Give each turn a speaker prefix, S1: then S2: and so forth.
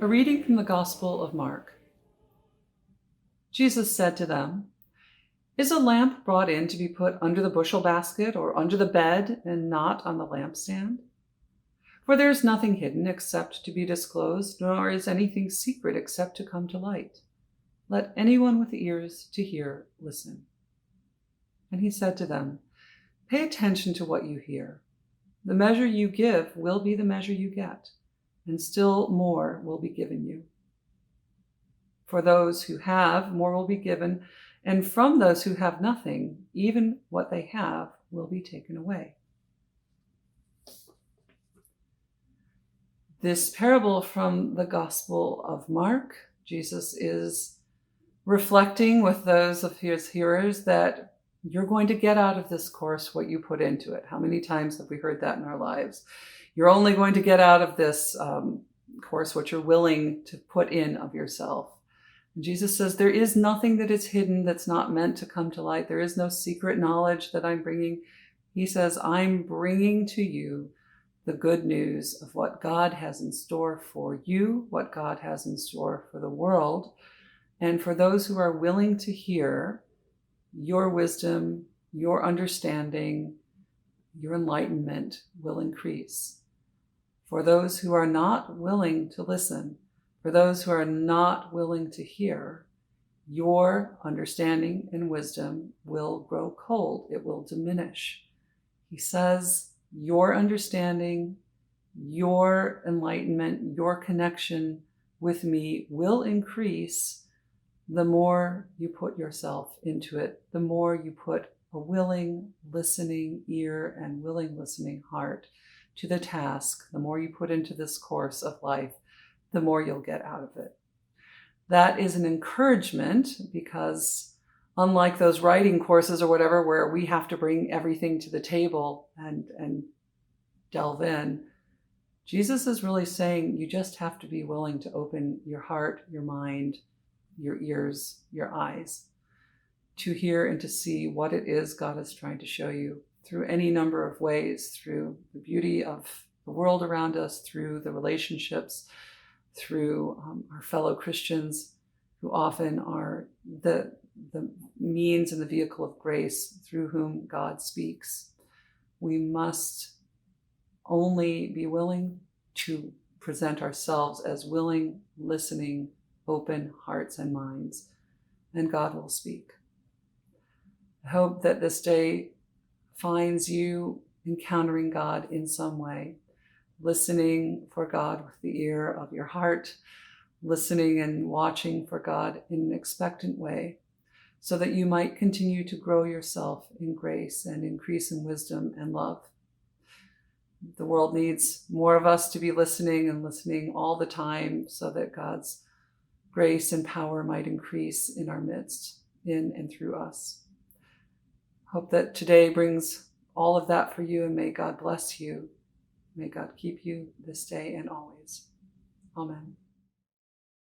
S1: A reading from the Gospel of Mark. Jesus said to them, "Is a lamp brought in to be put under the bushel basket or under the bed and not on the lampstand? For there is nothing hidden except to be disclosed, nor is anything secret except to come to light. Let anyone with ears to hear listen." And he said to them, "Pay attention to what you hear. The measure you give will be the measure you get, and still more will be given you. For those who have, more will be given, and from those who have nothing, even what they have will be taken away." This parable from the Gospel of Mark, Jesus is reflecting with those of his hearers that you're going to get out of this course what you put into it. How many times have we heard that in our lives? You're only going to get out of this course what you're willing to put in of yourself. And Jesus says there is nothing that is hidden that's not meant to come to light. There is no secret knowledge that I'm bringing. He says, I'm bringing to you the good news of what God has in store for you, what God has in store for the world. And for those who are willing to hear, your wisdom, your understanding, your enlightenment will increase. For those who are not willing to listen, for those who are not willing to hear, your understanding and wisdom will grow cold. It will diminish. He says, your understanding, your enlightenment, your connection with me will increase the more you put yourself into it, the more you put a willing, listening ear and willing, listening heart to the task, the more you put into this course of life, the more you'll get out of it. That is an encouragement because unlike those writing courses or whatever, where we have to bring everything to the table and delve in, Jesus is really saying you just have to be willing to open your heart, your mind, your ears, your eyes, to hear and to see what it is God is trying to show you through any number of ways, through the beauty of the world around us, through the relationships, through our fellow Christians, who often are the means and the vehicle of grace through whom God speaks. We must only be willing to present ourselves as willing, listening, open hearts and minds, and God will speak. I hope that this day finds you encountering God in some way, listening for God with the ear of your heart, listening and watching for God in an expectant way, so that you might continue to grow yourself in grace and increase in wisdom and love. The world needs more of us to be listening and listening all the time, so that God's grace and power might increase in our midst, in and through us. Hope that today brings all of that for you, and may God bless you. May God keep you this day and always. Amen.